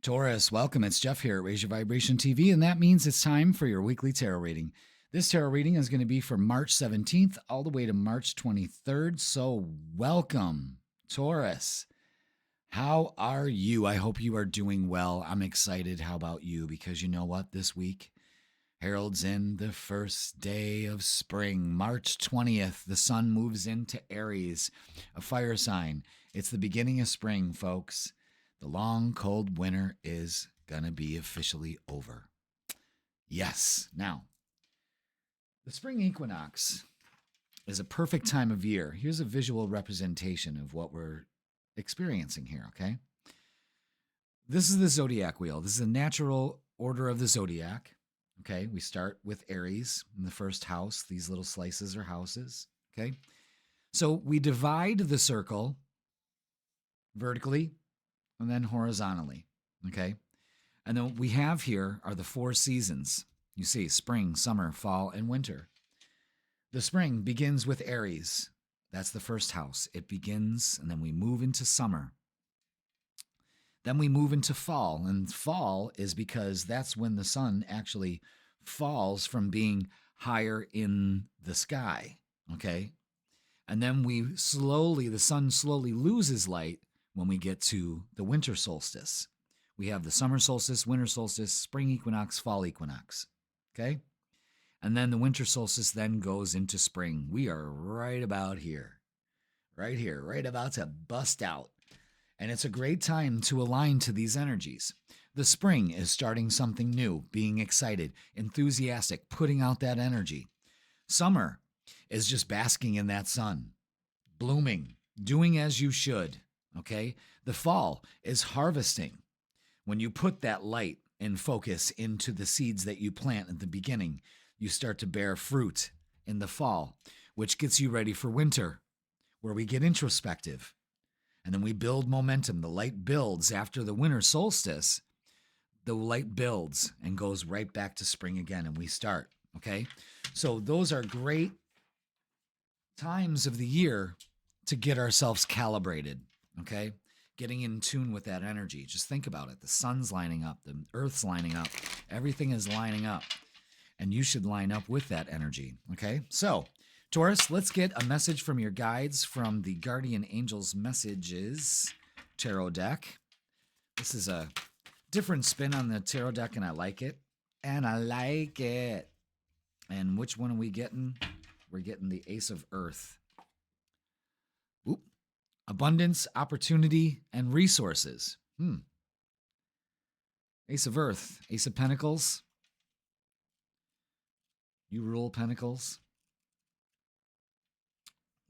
Taurus, welcome. It's Jeff here at Raise Your Vibration TV, and that means it's time for your weekly tarot reading. This tarot reading is going to be for March 17th all the way to March 23rd. So, welcome, Taurus. How are you? I hope you are doing well. I'm excited. How about you? Because you know what? This week heralds in the first day of spring, March 20th. The sun moves into Aries, a fire sign. It's the beginning of spring, folks. The long, cold winter is going to be officially over. Yes. Now, the spring equinox is a perfect time of year. Here's a visual representation of what we're experiencing here, okay? This is the zodiac wheel. This is a natural order of the zodiac, okay? We start with Aries in the first house. These little slices are houses, okay? So we divide the circle vertically and then horizontally, okay? And then what we have here are the four seasons. You see, spring, summer, fall, and winter. The spring begins with Aries. That's the first house. It begins, and then we move into summer. Then we move into fall, and fall is because that's when the sun actually falls from being higher in the sky, okay? And then the sun slowly loses light when we get to the winter solstice. We have the summer solstice, winter solstice, spring equinox, fall equinox, okay? And then the winter solstice then goes into spring. We are right about here, right about to bust out. And it's a great time to align to these energies. The spring is starting something new, being excited, enthusiastic, putting out that energy. Summer is just basking in that sun, blooming, doing as you should. Okay? The fall is harvesting. When you put that light and focus into the seeds that you plant at the beginning, you start to bear fruit in the fall, which gets you ready for winter, where we get introspective. And then we build momentum. The light builds after the winter solstice. The light builds and goes right back to spring again, and we start. Okay? So those are great times of the year to get ourselves calibrated. Okay? Getting in tune with that energy. Just think about it. The sun's lining up. The earth's lining up. Everything is lining up. And you should line up with that energy. Okay? So, Taurus, let's get a message from your guides from the Guardian Angels Messages tarot deck. This is a different spin on the tarot deck, and I like it. And which one are we getting? We're getting the Ace of Earth. Oop. Abundance, opportunity, and resources. Ace of Earth, Ace of Pentacles. You rule Pentacles.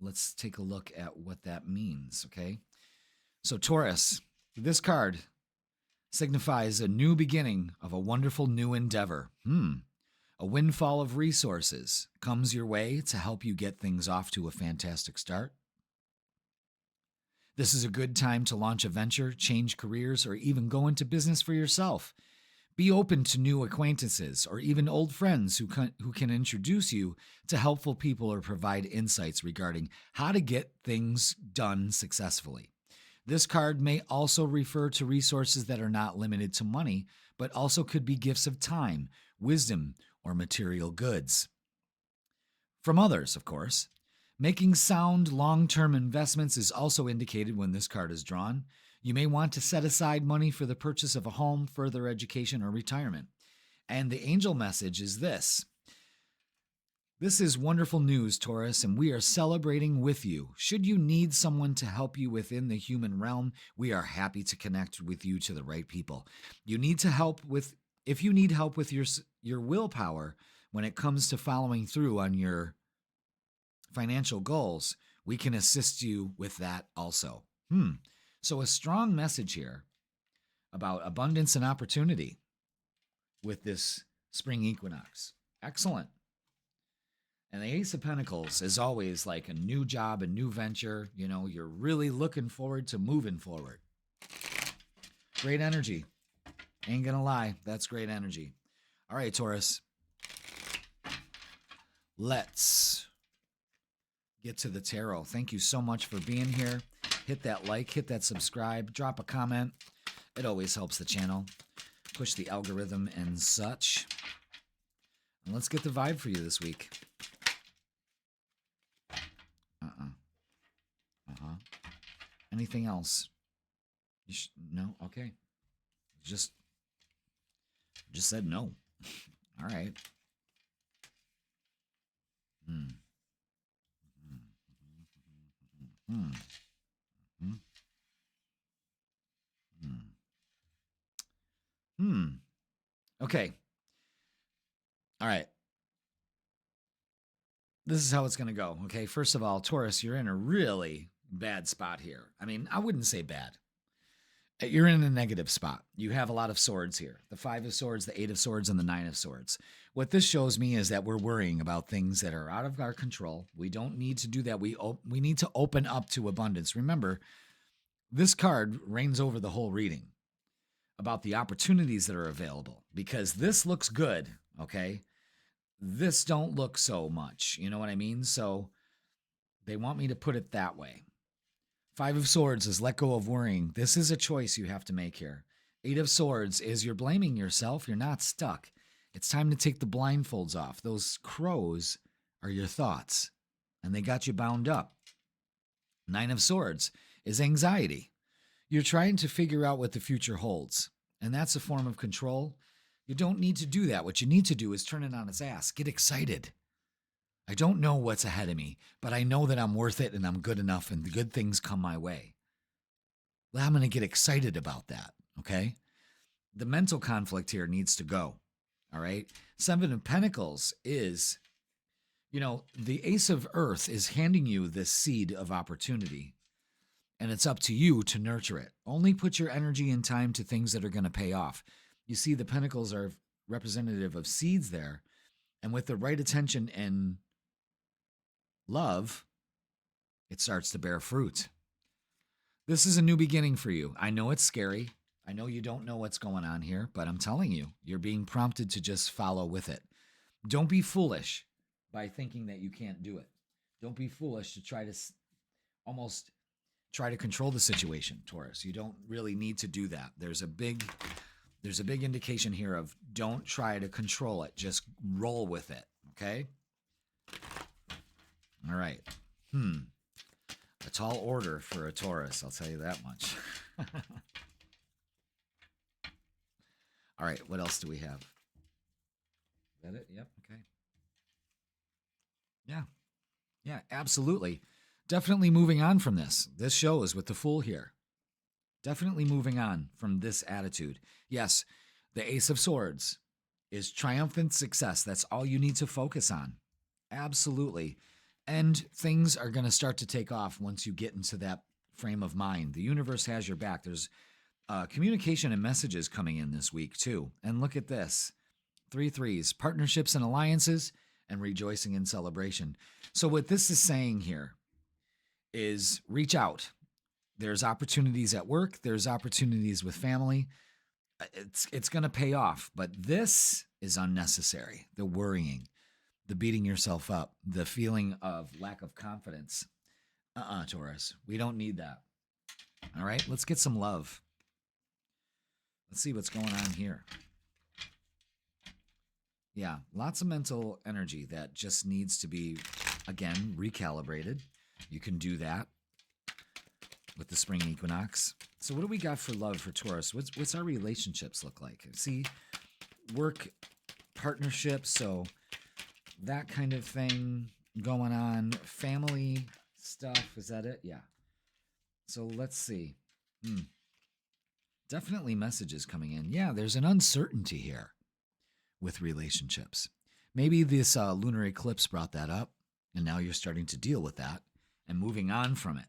Let's take a look at what that means, okay? So Taurus, this card signifies a new beginning of a wonderful new endeavor. A windfall of resources comes your way to help you get things off to a fantastic start. This is a good time to launch a venture, change careers, or even go into business for yourself. Be open to new acquaintances or even old friends who can introduce you to helpful people or provide insights regarding how to get things done successfully. This card may also refer to resources that are not limited to money, but also could be gifts of time, wisdom, or material goods. From others, of course. Making sound long-term investments is also indicated when this card is drawn. You may want to set aside money for the purchase of a home, further education, or retirement. And the angel message is this. This is wonderful news, Taurus, and we are celebrating with you. Should you need someone to help you within the human realm, we are happy to connect with you to the right people. If you need help with your willpower when it comes to following through on your financial goals, we can assist you with that also. So a strong message here about abundance and opportunity with this spring equinox. Excellent. And the Ace of Pentacles is always like a new job, a new venture. You know, you're really looking forward to moving forward. Great energy. Ain't gonna lie, that's great energy. All right, Taurus. Let's get to the tarot. Thank you so much for being here. Hit that like, hit that subscribe, drop a comment. It always helps the channel, push the algorithm and such. And let's get the vibe for you this week. Anything else? No? Okay. Just said no. All right. Okay. All right. This is how it's going to go. Okay. First of all, Taurus, you're in a really bad spot here. I mean, I wouldn't say bad. You're in a negative spot. You have a lot of swords here. The 5 of swords, the 8 of swords, and the 9 of swords. What this shows me is that we're worrying about things that are out of our control. We don't need to do that. We need to open up to abundance. Remember, this card reigns over the whole reading about the opportunities that are available, because this looks good, okay? This don't look so much. You know what I mean? So they want me to put it that way. 5 of swords is let go of worrying. This is a choice you have to make here. 8 of swords is you're blaming yourself. You're not stuck. It's time to take the blindfolds off. Those crows are your thoughts, and they got you bound up. 9 of swords is anxiety. You're trying to figure out what the future holds, and that's a form of control. You don't need to do that. What you need to do is turn it on its ass. Get excited. I don't know what's ahead of me, but I know that I'm worth it and I'm good enough and the good things come my way. Well, I'm going to get excited about that, okay? The mental conflict here needs to go, all right? 7 of Pentacles is, the Ace of Earth is handing you this seed of opportunity, and it's up to you to nurture it. Only put your energy and time to things that are going to pay off. You see, the Pentacles are representative of seeds there, and with the right attention and love, it starts to bear fruit. This is a new beginning for you. I know it's scary. I know you don't know what's going on here, but I'm telling you, you're being prompted to just follow with it. Don't be foolish by thinking that you can't do it. Don't be foolish to try to control the situation, Taurus. You don't really need to do that. There's a big indication here of don't try to control it. Just roll with it, okay? All right. A tall order for a Taurus, I'll tell you that much. All right, what else do we have? Is that it? Yep, okay. Yeah, absolutely. Definitely moving on from this. This shows with the Fool here. Definitely moving on from this attitude. Yes, the Ace of Swords is triumphant success. That's all you need to focus on. Absolutely. And things are going to start to take off once you get into that frame of mind. The universe has your back. There's communication and messages coming in this week too. And look at this. 3 threes, partnerships and alliances, and rejoicing in celebration. So what this is saying here is reach out. There's opportunities at work. There's opportunities with family. It's going to pay off. But this is unnecessary. The worrying, the beating yourself up, the feeling of lack of confidence. Taurus, we don't need that. All right, let's get some love. Let's see what's going on here. Yeah, lots of mental energy that just needs to be, again, recalibrated. You can do that with the spring equinox. So what do we got for love for Taurus? What's our relationships look like? See, work, partnerships, so that kind of thing going on. Family stuff, is that it? Yeah. So let's see. Definitely messages coming in. Yeah, there's an uncertainty here with relationships. Maybe this lunar eclipse brought that up, and now you're starting to deal with that and moving on from it,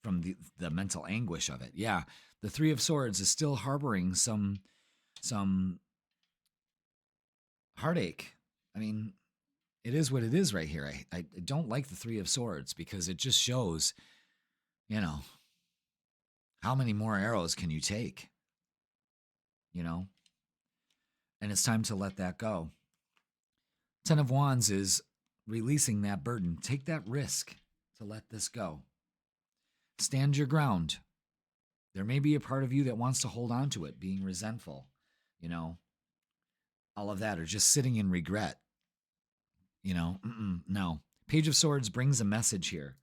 from the mental anguish of it. Yeah, the 3 of Swords is still harboring some heartache. I mean, it is what it is right here. I don't like the 3 of Swords because it just shows, how many more arrows can you take? And it's time to let that go. 10 of Wands is releasing that burden. Take that risk to let this go. Stand your ground. There may be a part of you that wants to hold on to it, being resentful, all of that, or just sitting in regret. No. Page of Swords brings a message here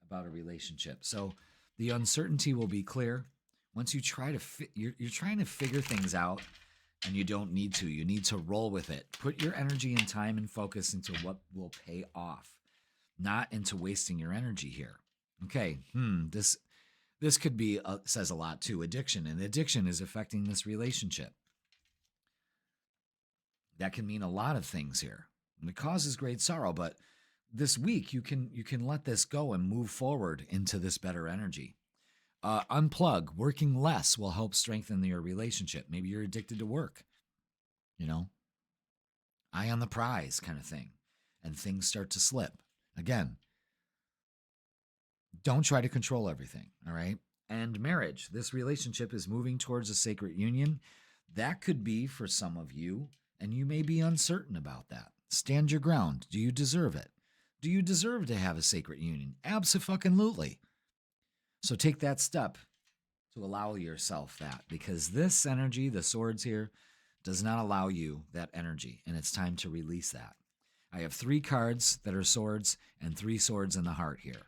about a relationship. So the uncertainty will be clear. Once you try to, you're trying to figure things out, and you don't need to. You need to roll with it. Put your energy and time and focus into what will pay off, not into wasting your energy here. Okay. This could be says a lot too. Addiction, and addiction is affecting this relationship. That can mean a lot of things here. And it causes great sorrow, but this week you can let this go and move forward into this better energy. Unplug. Working less will help strengthen your relationship. Maybe you're addicted to work, eye on the prize kind of thing, and things start to slip. Again, don't try to control everything, all right? And marriage. This relationship is moving towards a sacred union. That could be for some of you, and you may be uncertain about that. Stand your ground. Do you deserve it? Do you deserve to have a sacred union? Abso-fucking-lutely. So take that step to allow yourself that, because this energy, the swords here, does not allow you that energy, and it's time to release that. I have 3 cards that are swords and 3 swords in the heart here.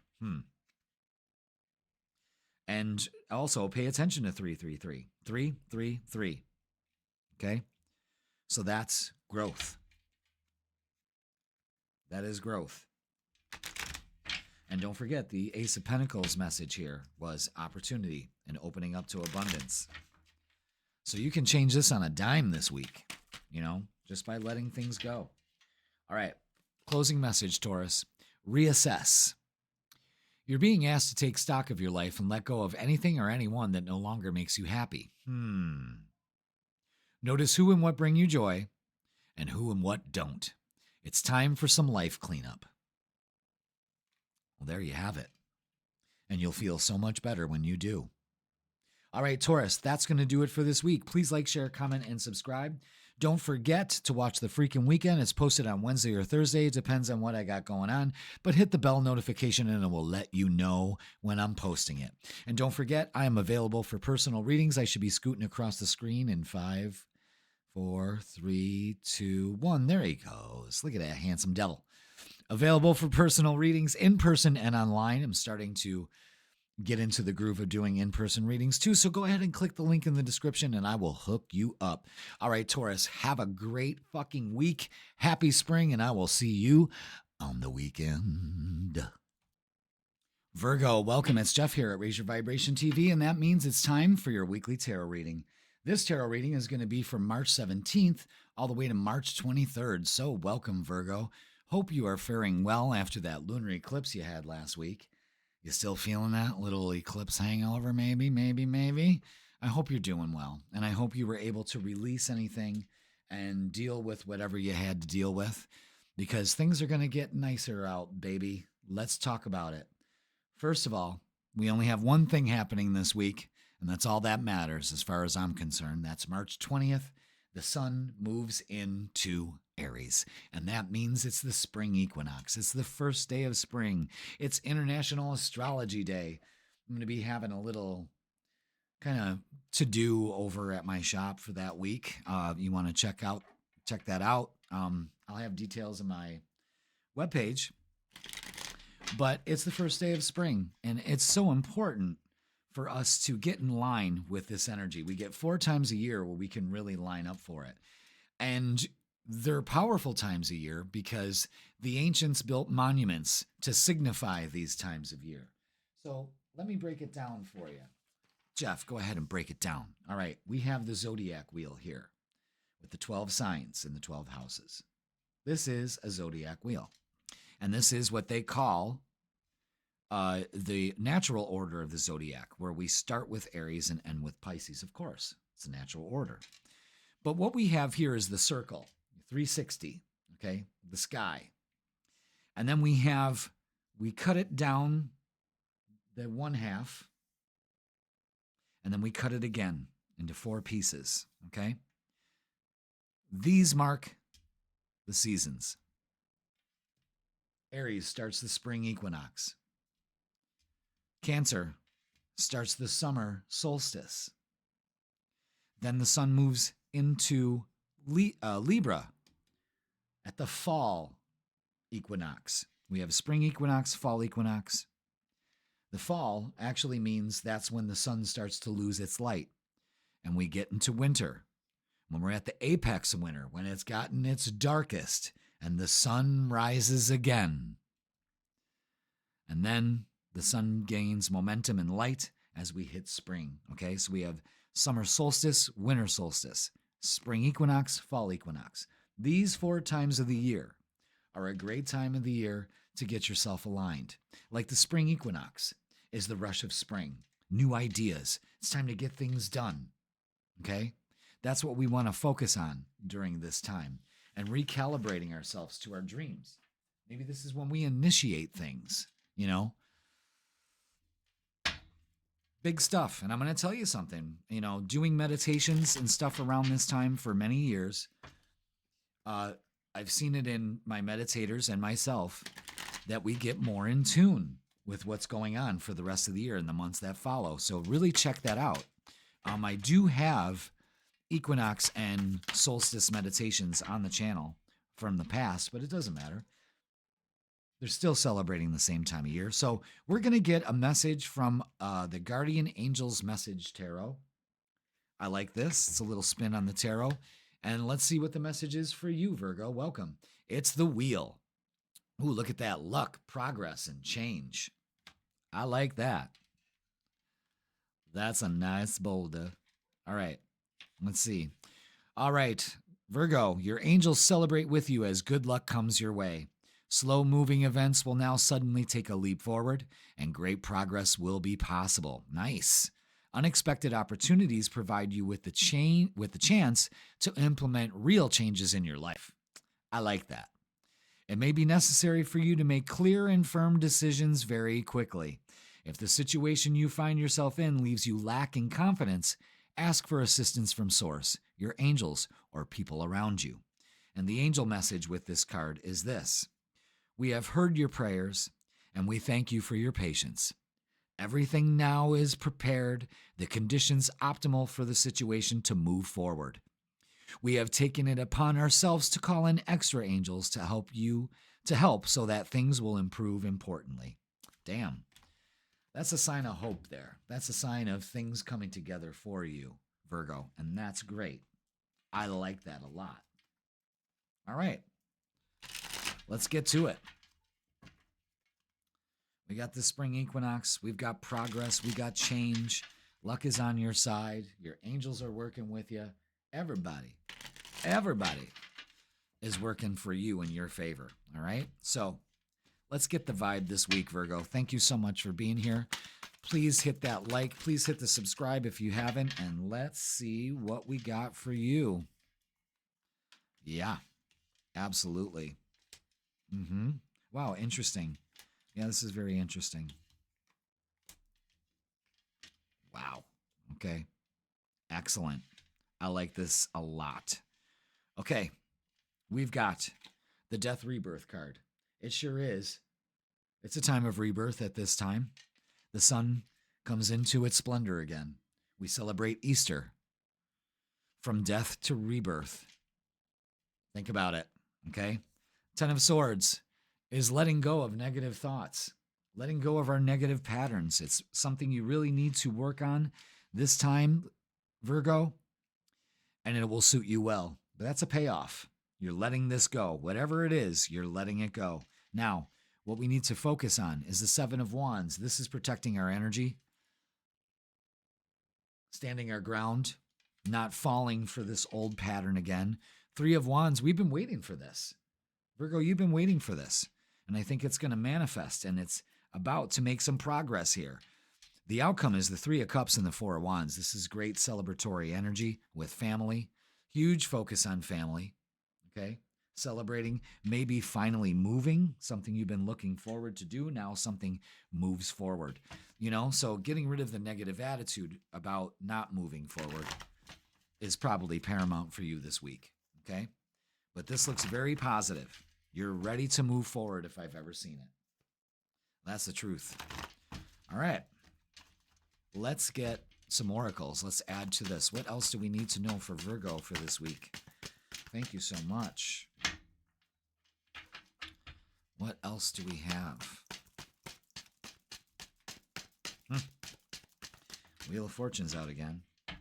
And also pay attention to 333. 333. Okay? So that's growth. That is growth. And don't forget, the Ace of Pentacles message here was opportunity and opening up to abundance. So you can change this on a dime this week, just by letting things go. All right. Closing message, Taurus. Reassess. You're being asked to take stock of your life and let go of anything or anyone that no longer makes you happy. Notice who and what bring you joy and who and what don't. It's time for some life cleanup. Well, there you have it. And you'll feel so much better when you do. All right, Taurus, that's going to do it for this week. Please like, share, comment, and subscribe. Don't forget to watch The Freaking Weekend. It's posted on Wednesday or Thursday. It depends on what I got going on. But hit the bell notification and it will let you know when I'm posting it. And don't forget, I am available for personal readings. I should be scooting across the screen in 5, 4, 3, 2, 1. There he goes. Look at that handsome devil. Available for personal readings in person and online. I'm starting to get into the groove of doing in-person readings too. So go ahead and click the link in the description and I will hook you up. All right, Taurus, have a great fucking week. Happy spring, and I will see you on the weekend. Virgo, welcome. It's Jeff here at Raise Your Vibration TV, and that means it's time for your weekly tarot reading. This tarot reading is going to be from March 17th all the way to March 23rd. So welcome, Virgo. Hope you are faring well after that lunar eclipse you had last week. You still feeling that little eclipse hangover? Maybe. I hope you're doing well, and I hope you were able to release anything and deal with whatever you had to deal with, because things are going to get nicer out, baby. Let's talk about it. First of all, we only have one thing happening this week, and that's all that matters as far as I'm concerned. That's March 20th. The sun moves into Aries, and that means it's the spring equinox. It's the first day of spring. It's International Astrology Day. I'm going to be having a little kind of to-do over at my shop for that week. You want to check that out. I'll have details on my webpage. But it's the first day of spring, and it's so important for us to get in line with this energy. We get 4 times a year where we can really line up for it. And they're powerful times a year because the ancients built monuments to signify these times of year. So let me break it down for you. Jeff, go ahead and break it down. All right, we have the zodiac wheel here with the 12 signs in the 12 houses. This is a zodiac wheel. And this is what they call the natural order of the zodiac, where we start with Aries and end with Pisces, of course. It's a natural order. But what we have here is the circle, 360, okay, the sky. And then we cut it down the 1/2, and then we cut it again into 4 pieces, okay? These mark the seasons. Aries starts the spring equinox. Cancer starts the summer solstice. Then the sun moves into Libra at the fall equinox. We have spring equinox, fall equinox. The fall actually means that's when the sun starts to lose its light and we get into winter. When we're at the apex of winter, when it's gotten its darkest and the sun rises again. And then the sun gains momentum and light as we hit spring. Okay, so we have summer solstice, winter solstice, spring equinox, fall equinox. These 4 times of the year are a great time of the year to get yourself aligned. Like the spring equinox is the rush of spring, new ideas. It's time to get things done. Okay? That's what we want to focus on during this time and recalibrating ourselves to our dreams. Maybe this is when we initiate things, you know? Big stuff. And I'm going to tell you something, you know, doing meditations and stuff around this time for many years. I've seen it in my meditators and myself that we get more in tune with what's going on for the rest of the year and the months that follow. So really check that out. I do have equinox and solstice meditations on the channel from the past, but it doesn't matter. They're still celebrating the same time of year. So we're going to get a message from the Guardian Angels Message Tarot. I like this. It's a little spin on the tarot. And let's see what the message is for you, Virgo. Welcome. It's the Wheel. Ooh, look at that. Luck, progress, and change. I like that. That's a nice boulder. All right. Let's see. All right, Virgo, your angels celebrate with you as good luck comes your way. Slow-moving events will now suddenly take a leap forward, and great progress will be possible. Nice. Unexpected opportunities provide you with the chance to implement real changes in your life. I like that. It may be necessary for you to make clear and firm decisions very quickly. If the situation you find yourself in leaves you lacking confidence, ask for assistance from Source, your angels, or people around you. And the angel message with this card is this: we have heard your prayers, and we thank you for your patience. Everything now is prepared, the conditions optimal for the situation to move forward. We have taken it upon ourselves to call in extra angels to help so that things will improve importantly. Damn. That's a sign of hope there. That's a sign of things coming together for you, Virgo, and that's great. I like that a lot. All right. Let's get to it. We got the spring equinox. We've got progress. We got change. Luck is on your side. Your angels are working with you. Everybody is working for you in your favor. All right? So let's get the vibe this week, Virgo. Thank you so much for being here. Please hit that like. Please hit the subscribe if you haven't. And let's see what we got for you. Yeah, absolutely. Wow, interesting. Yeah, this is very interesting. Wow. Okay. Excellent. I like this a lot. Okay. We've got the Death Rebirth card. It sure is. It's a time of rebirth at this time. The sun comes into its splendor again. We celebrate Easter. From death to rebirth. Think about it. Okay. 10 of Swords is letting go of negative thoughts, letting go of our negative patterns. It's something you really need to work on this time, Virgo, and it will suit you well. But that's a payoff. You're letting this go. Whatever it is, you're letting it go. Now, what we need to focus on is the 7 of Wands. This is protecting our energy, standing our ground, not falling for this old pattern again. 3 of Wands, we've been waiting for this. Virgo, you've been waiting for this. And I think it's going to manifest, and it's about to make some progress here. The outcome is the 3 of Cups and the 4 of Wands. This is great celebratory energy with family. Huge focus on family. Okay? Celebrating, maybe finally moving, something you've been looking forward to do. Now something moves forward. You know, so getting rid of the negative attitude about not moving forward is probably paramount for you this week. Okay? But this looks very positive. You're ready to move forward if I've ever seen it. That's the truth. All right. let's get some oracles. Let's add to this. What else do we need to know for Virgo for this week? Thank you so much. What else do we have? Wheel of Fortune's out again. I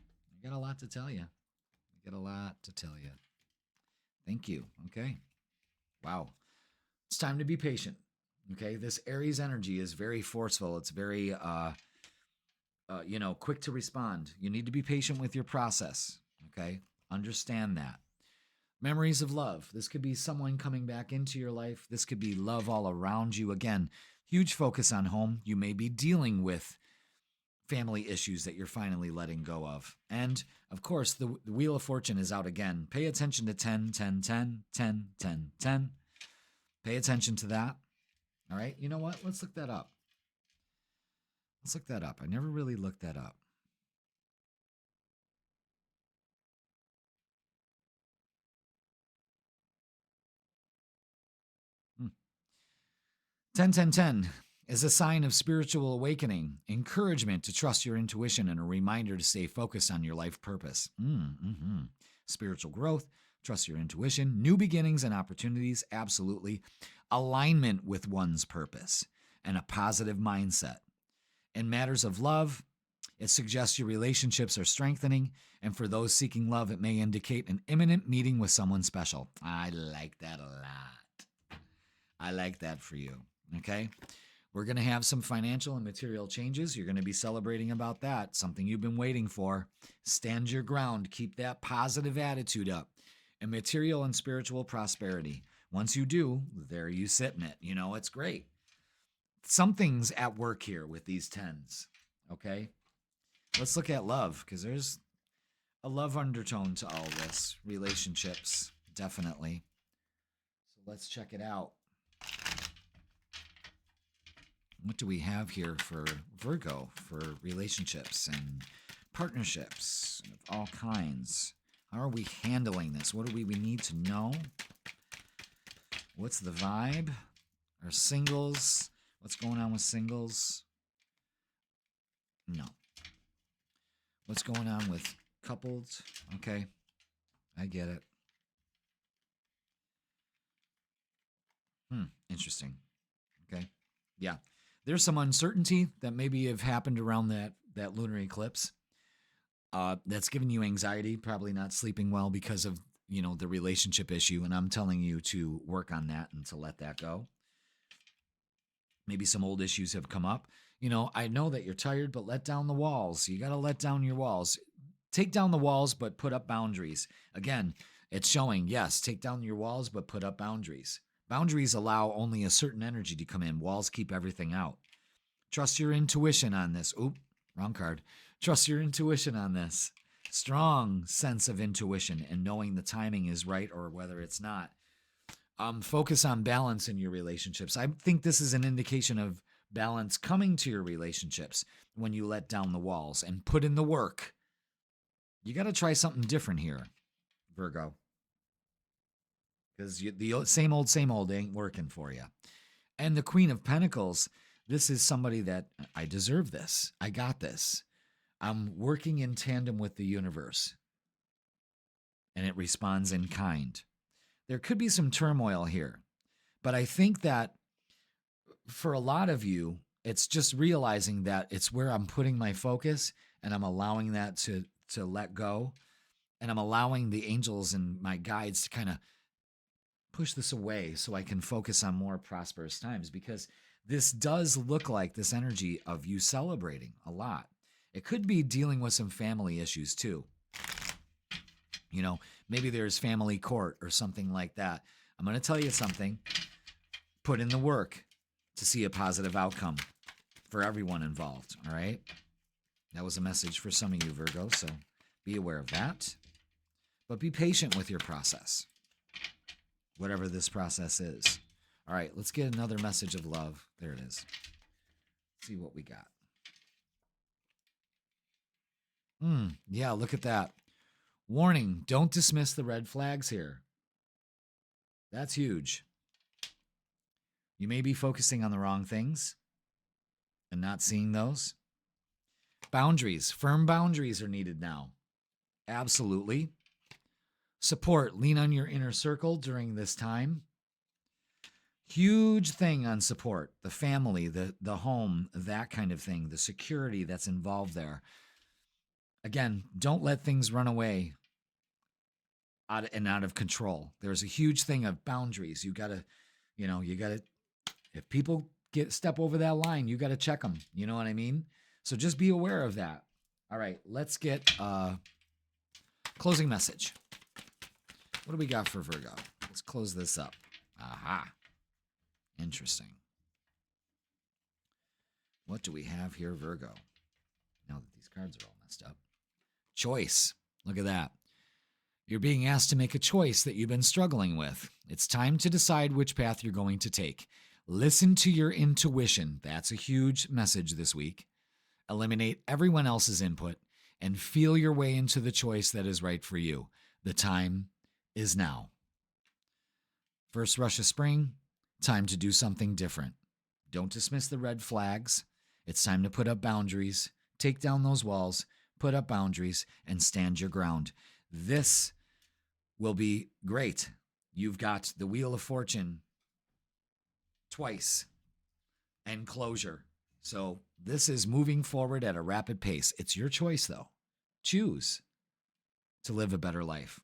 got a lot to tell you. Thank you. Okay. Wow. It's time to be patient. Okay. This Aries energy is very forceful. It's very, quick to respond. You need to be patient with your process. Okay. Understand that. Memories of love. This could be someone coming back into your life. This could be love all around you. Again, huge focus on home. You may be dealing with family issues that you're finally letting go of. And of course, the Wheel of Fortune is out again. Pay attention to 10, 10, 10, 10, 10, 10. Pay attention to that. All right. You know what? Let's look that up. I never really looked that up. Hmm. 10, 10, 10 is a sign of spiritual awakening, encouragement to trust your intuition, and a reminder to stay focused on your life purpose. Spiritual growth, trust your intuition, new beginnings and opportunities, absolutely. Alignment with one's purpose, and a positive mindset. In matters of love, it suggests your relationships are strengthening, and for those seeking love, it may indicate an imminent meeting with someone special. I like that a lot. I like that for you, okay? We're going to have some financial and material changes. You're going to be celebrating about that, something you've been waiting for. Stand your ground. Keep that positive attitude up. And material and spiritual prosperity. Once you do, there you sit in it. You know, it's great. Something's at work here with these 10s, okay? Let's look at love, because there's a love undertone to all this. Relationships, definitely. So let's check it out. What do we have here for Virgo, for relationships and partnerships of all kinds? How are we handling this? What do we need to know? What's the vibe? Are singles? What's going on with singles? No. What's going on with coupled? Okay, I get it. Interesting. Okay, yeah. There's some uncertainty that maybe have happened around that lunar eclipse. That's given you anxiety, probably not sleeping well because of the relationship issue, and I'm telling you to work on that and to let that go. Maybe some old issues have come up. I know that you're tired, but let down the walls. You got to let down your walls. Take down the walls, but put up boundaries. Again, it's showing, yes, take down your walls, but put up boundaries. Boundaries allow only a certain energy to come in. Walls keep everything out. Trust your intuition on this. Oop, wrong card. Trust your intuition on this. Strong sense of intuition and knowing the timing is right or whether it's not. Focus on balance in your relationships. I think this is an indication of balance coming to your relationships when you let down the walls and put in the work. You got to try something different here, Virgo. Because the same old ain't working for you. And the Queen of Pentacles, this is somebody that I deserve this. I got this. I'm working in tandem with the universe. And it responds in kind. There could be some turmoil here. But I think that for a lot of you, it's just realizing that it's where I'm putting my focus and I'm allowing that to let go. And I'm allowing the angels and my guides to kind of push this away so I can focus on more prosperous times, because this does look like this energy of you celebrating a lot. It could be dealing with some family issues too. Maybe there's family court or something like that. I'm going to tell you something. Put in the work to see a positive outcome for everyone involved, all right? That was a message for some of you, Virgo, so be aware of that. But be patient with your process, whatever this process is. All right, let's get another message of love. There it is. Let's see what we got. Yeah, look at that. Warning, don't dismiss the red flags here. That's huge. You may be focusing on the wrong things and not seeing those. Boundaries, firm boundaries are needed now. Absolutely. Support, lean on your inner circle during this time. Huge thing on support, the family, the home, that kind of thing, the security that's involved there. Again, don't let things run away out of control. There's a huge thing of boundaries. You gotta, if people step over that line, you gotta check them. You know what I mean? So just be aware of that. All right, let's get closing message. What do we got for Virgo? Let's close this up. Aha. Interesting. What do we have here, Virgo? Now that these cards are all messed up. Choice. Look at that. You're being asked to make a choice that you've been struggling with. It's time to decide which path you're going to take. Listen to your intuition. That's a huge message this week. Eliminate everyone else's input and feel your way into the choice that is right for you. The time is now. First rush of spring, time to do something different. Don't dismiss the red flags. It's time to put up boundaries, take down those walls, put up boundaries, and stand your ground. This will be great. You've got the Wheel of Fortune twice and closure. So this is moving forward at a rapid pace. It's your choice, though. Choose to live a better life.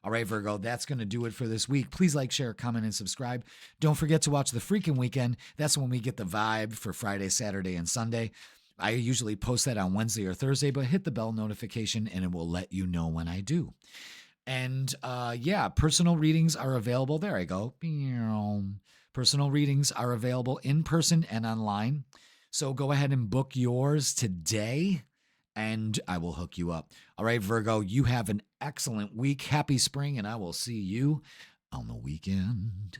All right, Virgo, that's going to do it for this week. Please like, share, comment, and subscribe. Don't forget to watch The Freaking Weekend. That's when we get the vibe for Friday, Saturday, and Sunday. I usually post that on Wednesday or Thursday, but hit the bell notification and it will let you know when I do. And personal readings are available. There I go. Personal readings are available in person and online. So go ahead and book yours today and I will hook you up. All right, Virgo, you have an excellent week. Happy spring, and I will see you on the weekend.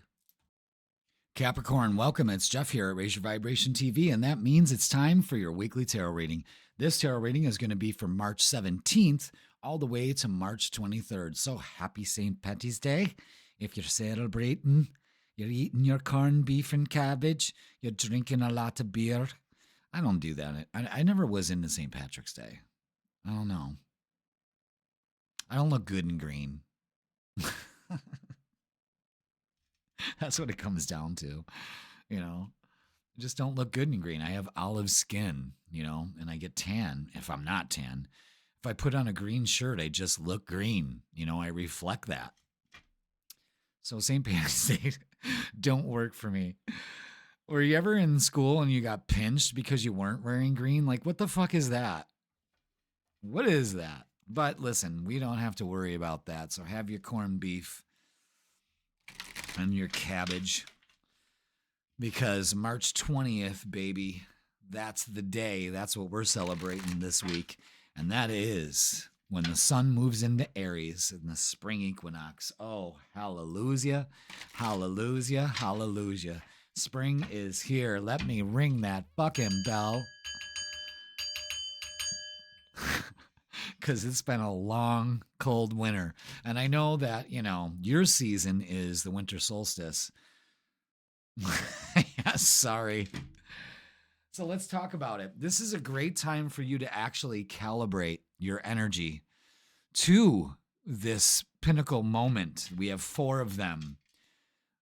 Capricorn, welcome. It's Jeff here at Raise Your Vibration TV, and that means it's time for your weekly tarot reading. This tarot reading is going to be from March 17th all the way to March 23rd. So happy St. Patty's Day. If you're celebrating, you're eating your corned beef and cabbage, you're drinking a lot of beer. I don't do that. I never was into St. Patrick's Day. I don't know. I don't look good in green. That's what it comes down to, I just don't look good in green. I have olive skin, and I get tan if I'm not tan. If I put on a green shirt, I just look green. I reflect that. So St. Patrick's Day don't work for me. Were you ever in school and you got pinched because you weren't wearing green? Like, what the fuck is that? What is that? But listen, we don't have to worry about that. So have your corned beef and your cabbage, because March 20th, baby, that's the day. That's what we're celebrating this week. And that is when the sun moves into Aries in the spring equinox. Oh, hallelujah, hallelujah, hallelujah. Spring is here. Let me ring that fucking bell. Because it's been a long, cold winter. And I know that, your season is the winter solstice. Yeah, sorry. So let's talk about it. This is a great time for you to actually calibrate your energy to this pinnacle moment. We have 4 of them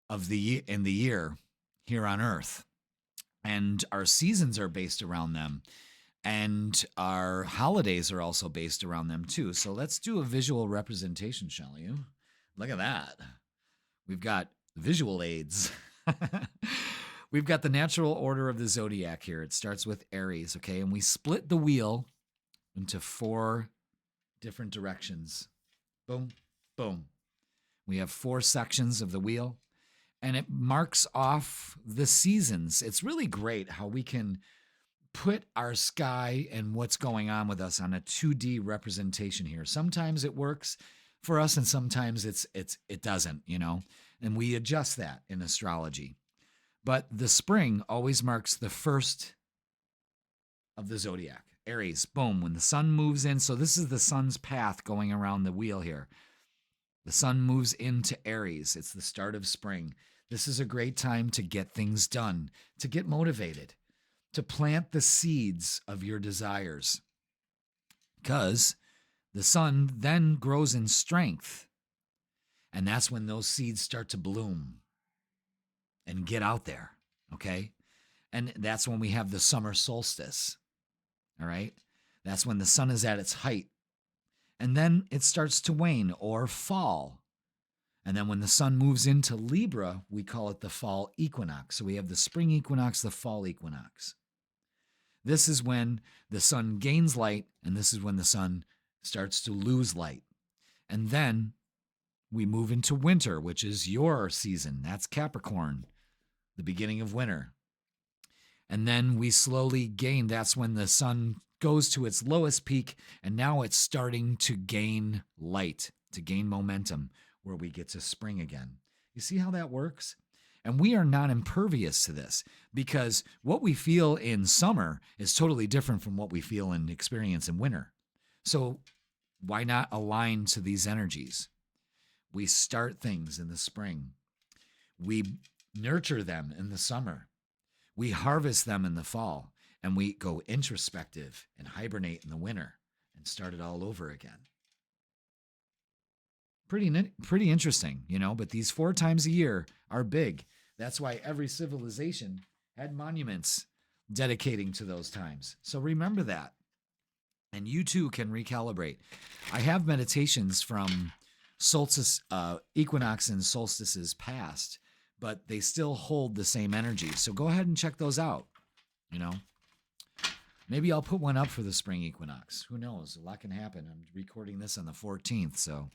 in the year here on Earth. And our seasons are based around them. And our holidays are also based around them too. So let's do a visual representation, shall you? Look at that. We've got visual aids. We've got the natural order of the zodiac here. It starts with Aries, okay? And we split the wheel into 4 different directions. Boom, boom. We have 4 sections of the wheel, and it marks off the seasons. It's really great how we can put our sky and what's going on with us on a 2D representation here. Sometimes it works for us and sometimes it doesn't, and we adjust that in astrology. But the spring always marks the first of the zodiac. Aries, boom, when the sun moves in. So this is the sun's path going around the wheel here. The sun moves into Aries. It's the start of spring. This is a great time to get things done, to get motivated, to plant the seeds of your desires. because the sun then grows in strength. And that's when those seeds start to bloom and get out there, okay? And that's when we have the summer solstice, all right? That's when the sun is at its height. And then it starts to wane or fall. And then when the sun moves into Libra, we call it the fall equinox. So we have the spring equinox, the fall equinox. This is when the sun gains light, and this is when the sun starts to lose light. And then we move into winter, which is your season. That's Capricorn, the beginning of winter. And then we slowly gain. That's when the sun goes to its lowest peak, and now it's starting to gain light, to gain momentum, where we get to spring again. You see how that works? And we are not impervious to this, because what we feel in summer is totally different from what we feel and experience in winter. So why not align to these energies? We start things in the spring. We nurture them in the summer. We harvest them in the fall, and we go introspective and hibernate in the winter and start it all over again. Pretty interesting, you know, but these 4 times a year are big. That's why every civilization had monuments dedicating to those times. So remember that. And you too can recalibrate. I have meditations from solstice, equinox and solstices past, but they still hold the same energy. So go ahead and check those out, you know. Maybe I'll put one up for the spring equinox. Who knows? A lot can happen. I'm recording this on the 14th, so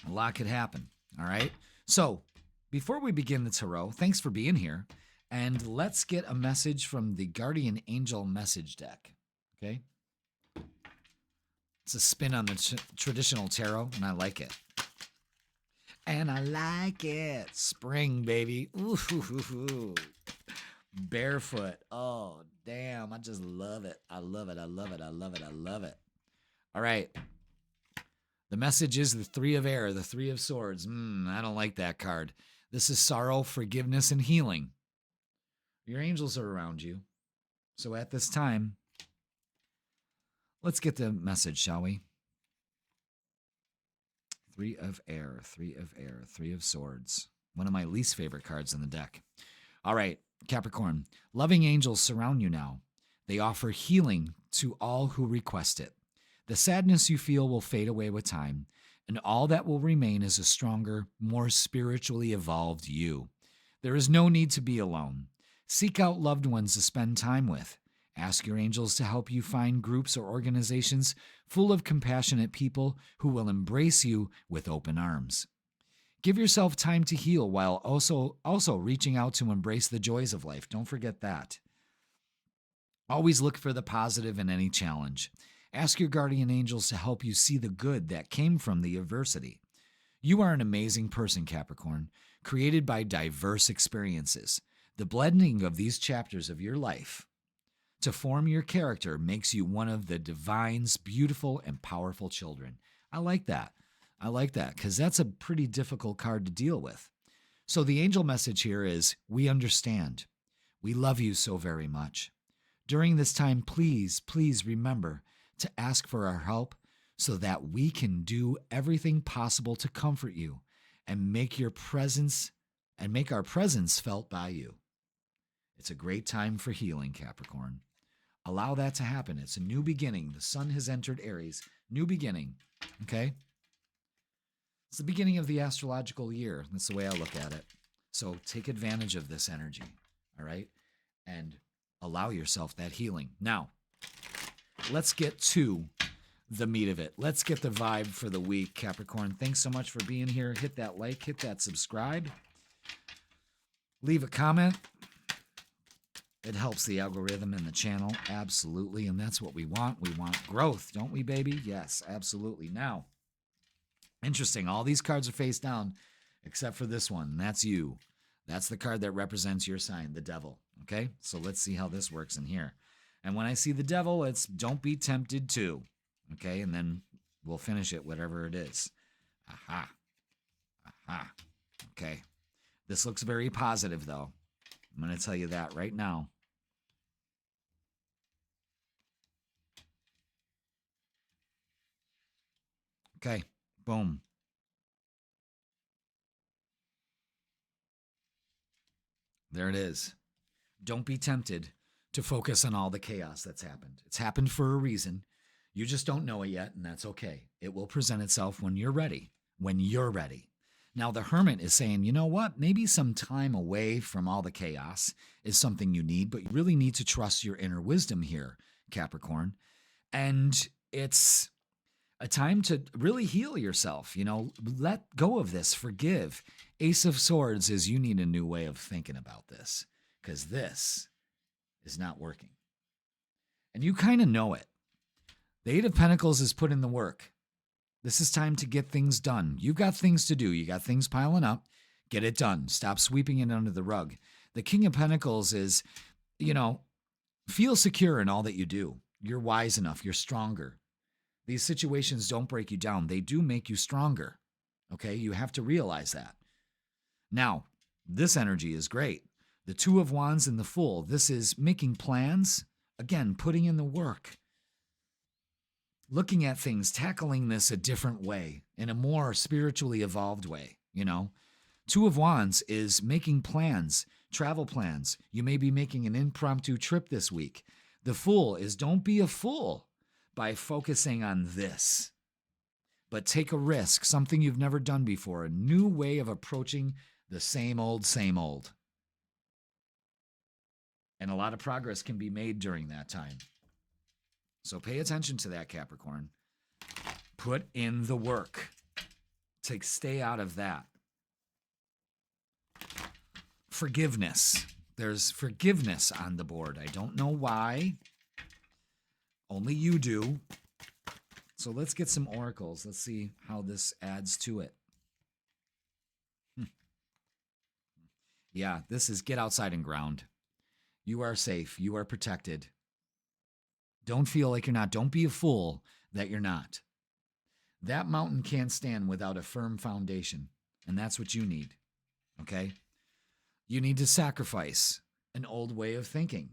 a lot could happen. All right. So before we begin the tarot, thanks for being here. And let's get a message from the Guardian Angel message deck. Okay. It's a spin on the traditional tarot, and I like it. And I like it. Spring, baby. Ooh, ooh, ooh, ooh. Barefoot. Oh, damn. I just love it. I love it. I love it. I love it. I love it. All right. The message is the 3 of air, the 3 of swords. I don't like that card. This is sorrow, forgiveness, and healing. Your angels are around you. So at this time, let's get the message, shall we? 3 of air, 3 of air, 3 of swords. One of my least favorite cards in the deck. All right, Capricorn. Loving angels surround you now. They offer healing to all who request it. The sadness you feel will fade away with time, and all that will remain is a stronger, more spiritually evolved you. There is no need to be alone. Seek out loved ones to spend time with. Ask your angels to help you find groups or organizations full of compassionate people who will embrace you with open arms. Give yourself time to heal while also reaching out to embrace the joys of life. Don't forget that. Always look for the positive in any challenge. Ask your guardian angels to help you see the good that came from the adversity. You are an amazing person, Capricorn, created by diverse experiences. The blending of these chapters of your life to form your character makes you one of the divine's beautiful and powerful children. I like that. I like that because that's a pretty difficult card to deal with. So the angel message here is, we understand. We love you so very much. During this time, please, please remember to ask for our help so that we can do everything possible to comfort you and make our presence felt by you. It's a great time for healing, Capricorn. Allow that to happen. It's a new beginning. The sun has entered Aries. New beginning. Okay? It's the beginning of the astrological year. That's the way I look at it. So take advantage of this energy. All right? And allow yourself that healing. Now, let's get to the meat of it. Let's get the vibe for the week, Capricorn. Thanks so much for being here. Hit that like, hit that subscribe. Leave a comment. It helps the algorithm in the channel, absolutely, and that's what we want. We want growth, don't we, baby? Yes, absolutely. Now, interesting, all these cards are face down except for this one, and that's you. That's the card that represents your sign, the devil, okay? So let's see how this works in here. And when I see the devil, it's don't be tempted to, okay? And then we'll finish it, whatever it is. Aha. Aha. Okay. This looks very positive, though. I'm going to tell you that right now. Okay, boom. There it is. Don't be tempted to focus on all the chaos that's happened. It's happened for a reason. You just don't know it yet, and that's okay. It will present itself when you're ready. When you're ready. Now, the hermit is saying, you know what? Maybe some time away from all the chaos is something you need, but you really need to trust your inner wisdom here, Capricorn. And it's a time to really heal yourself. Let go of this, forgive. Ace of Swords is you need a new way of thinking about this because this is not working. And you kind of know it. The Eight of Pentacles is put in the work. This is time to get things done. You've got things to do. You got things piling up. Get it done. Stop sweeping it under the rug. The King of Pentacles is, feel secure in all that you do. You're wise enough. You're stronger. These situations don't break you down. They do make you stronger. Okay? You have to realize that. Now, this energy is great. The Two of Wands and the Fool. This is making plans. Again, putting in the work. Looking at things, tackling this a different way, in a more spiritually evolved way, Two of Wands is making plans, travel plans. You may be making an impromptu trip this week. The Fool is don't be a fool by focusing on this, but take a risk, something you've never done before, a new way of approaching the same old, same old. And a lot of progress can be made during that time. So pay attention to that, Capricorn. Put in the work to stay out of that. Forgiveness. There's forgiveness on the board. I don't know why. Only you do. So let's get some oracles. Let's see how this adds to it. Yeah, this is get outside and ground. You are safe. You are protected. Don't feel like you're not. Don't be a fool that you're not. That mountain can't stand without a firm foundation, and that's what you need, okay? You need to sacrifice an old way of thinking,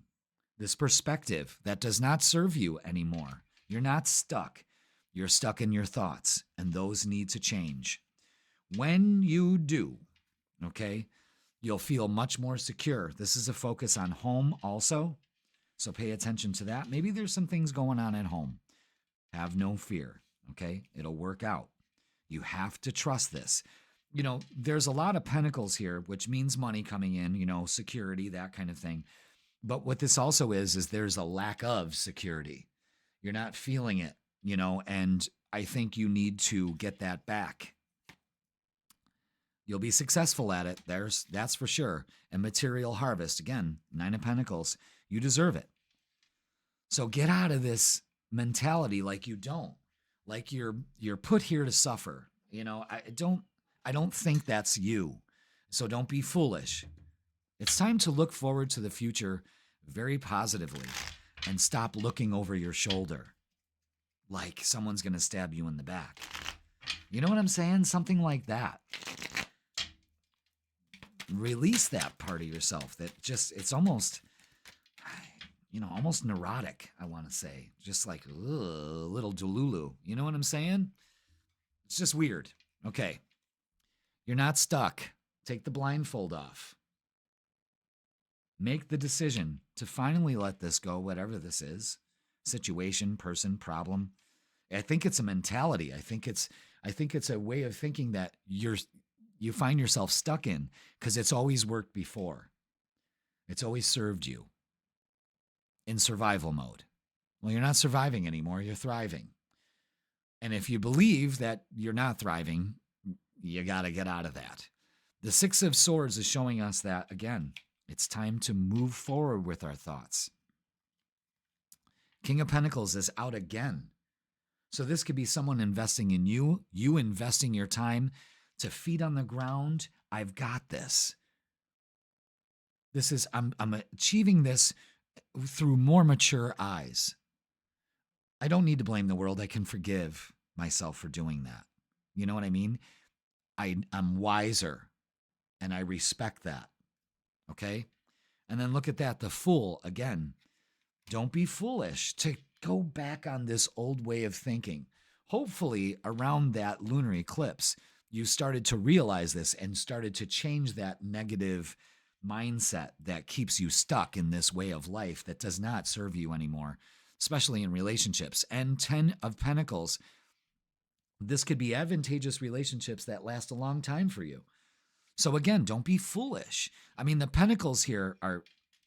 this perspective that does not serve you anymore. You're not stuck. You're stuck in your thoughts, and those need to change. When you do, okay, you'll feel much more secure. This is a focus on home also. So pay attention to that. Maybe there's some things going on at home. Have no fear, okay? It'll work out. You have to trust this. There's a lot of pentacles here, which means money coming in, security, that kind of thing. But what this also is there's a lack of security. You're not feeling it, and I think you need to get that back. You'll be successful at it. That's for sure. And material harvest, again, Nine of Pentacles. You deserve it. So get out of this mentality like you don't, like you're put here to suffer. I don't think that's you. So don't be foolish. It's time to look forward to the future very positively and stop looking over your shoulder like someone's going to stab you in the back. You know what I'm saying? Something like that. Release that part of yourself that it's almost, almost neurotic, I want to say. Just like, ugh, little delulu. You know what I'm saying? It's just weird. Okay. You're not stuck. Take the blindfold off. Make the decision to finally let this go, whatever this is. Situation, person, problem. I think it's a mentality. I think it's a way of thinking that you find yourself stuck in because it's always worked before. It's always served you in survival mode. Well, you're not surviving anymore. You're thriving. And if you believe that you're not thriving, you got to get out of that. The Six of Swords is showing us that, again, it's time to move forward with our thoughts. King of Pentacles is out again. So this could be someone investing in you investing your time to feet on the ground. I've got this. This is, I'm achieving this through more mature eyes. I don't need to blame the world. I can forgive myself for doing that. You know what I mean? I'm wiser and I respect that. Okay? And then look at that. The Fool, again, don't be foolish to go back on this old way of thinking. hopefully around that lunar eclipse, you started to realize this and started to change that negative mindset that keeps you stuck in this way of life that does not serve you anymore, especially in relationships. And 10 of Pentacles, this could be advantageous relationships that last a long time for you. So again, don't be foolish. I mean, the Pentacles here are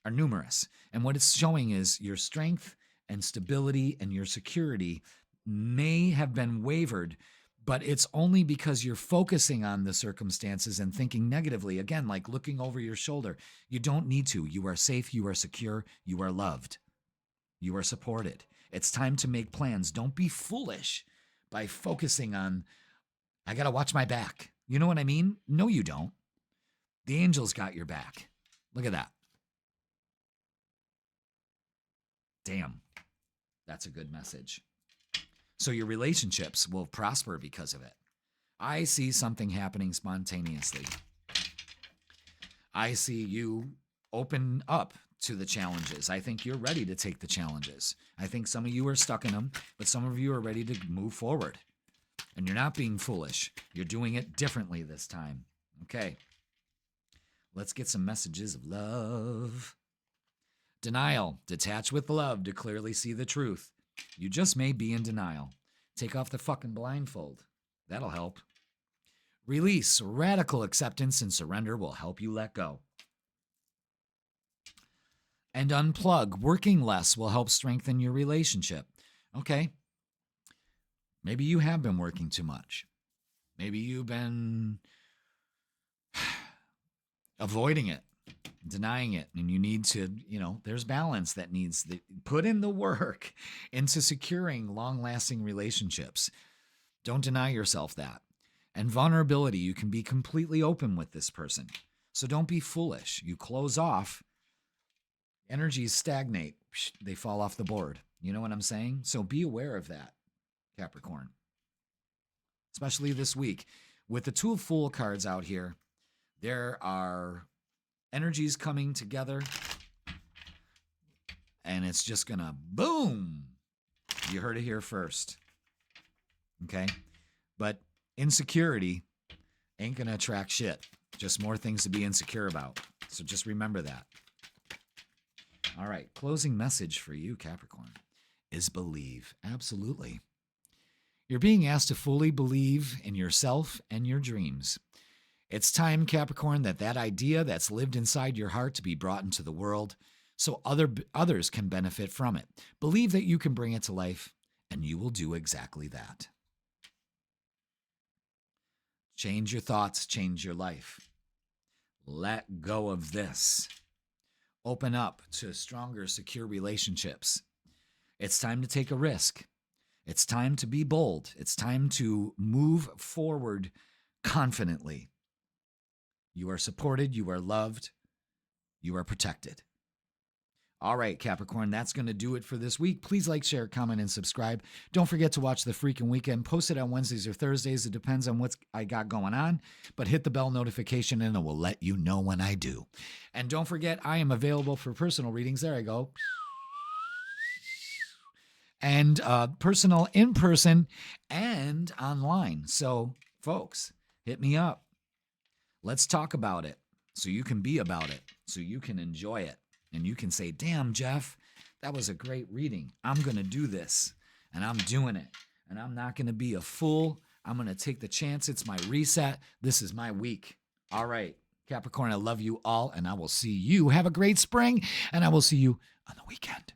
numerous. And what it's showing is your strength and stability and your security may have been wavered, but it's only because you're focusing on the circumstances and thinking negatively. Again, like looking over your shoulder. You don't need to. You are safe. You are secure. You are loved. You are supported. It's time to make plans. Don't be foolish by focusing on, I got to watch my back. You know what I mean? No, you don't. The angels got your back. Look at that. Damn. That's a good message. So your relationships will prosper because of it. I see something happening spontaneously. I see you open up to the challenges. I think you're ready to take the challenges. I think some of you are stuck in them, but some of you are ready to move forward. And you're not being foolish. You're doing it differently this time. Okay. Let's get some messages of love. Denial. Detach with love to clearly see the truth. You just may be in denial. Take off the fucking blindfold. That'll help. Release. Radical acceptance and surrender will help you let go. And unplug. Working less will help strengthen your relationship. Okay. Maybe you have been working too much. Maybe you've been avoiding it, denying it, and you need to, there's balance that needs to put in the work into securing long-lasting relationships. Don't deny yourself that. And vulnerability, you can be completely open with this person. So don't be foolish. You close off, energies stagnate, they fall off the board. You know what I'm saying? So be aware of that, Capricorn. Especially this week. With the Two of Fool cards out here, there are energies coming together, and it's just going to boom. You heard it here first. Okay? But insecurity ain't going to attract shit. Just more things to be insecure about. So just remember that. All right. Closing message for you, Capricorn, is believe. Absolutely. You're being asked to fully believe in yourself and your dreams. It's time, Capricorn, that idea that's lived inside your heart to be brought into the world so others can benefit from it. Believe that you can bring it to life, and you will do exactly that. Change your thoughts, change your life. Let go of this. Open up to stronger, secure relationships. It's time to take a risk. It's time to be bold. It's time to move forward confidently. You are supported. You are loved. You are protected. All right, Capricorn, that's going to do it for this week. Please like, share, comment, and subscribe. Don't forget to watch The Freaking Weekend. Post it on Wednesdays or Thursdays. It depends on what I got going on. But hit the bell notification, and it will let you know when I do. And don't forget, I am available for personal readings. There I go. And personal in person and online. So, folks, hit me up. Let's talk about it so you can be about it, so you can enjoy it. And you can say, damn, Jeff, that was a great reading. I'm going to do this, and I'm doing it. And I'm not going to be a fool. I'm going to take the chance. It's my reset. This is my week. All right, Capricorn, I love you all, and I will see you. Have a great spring, and I will see you on the weekend.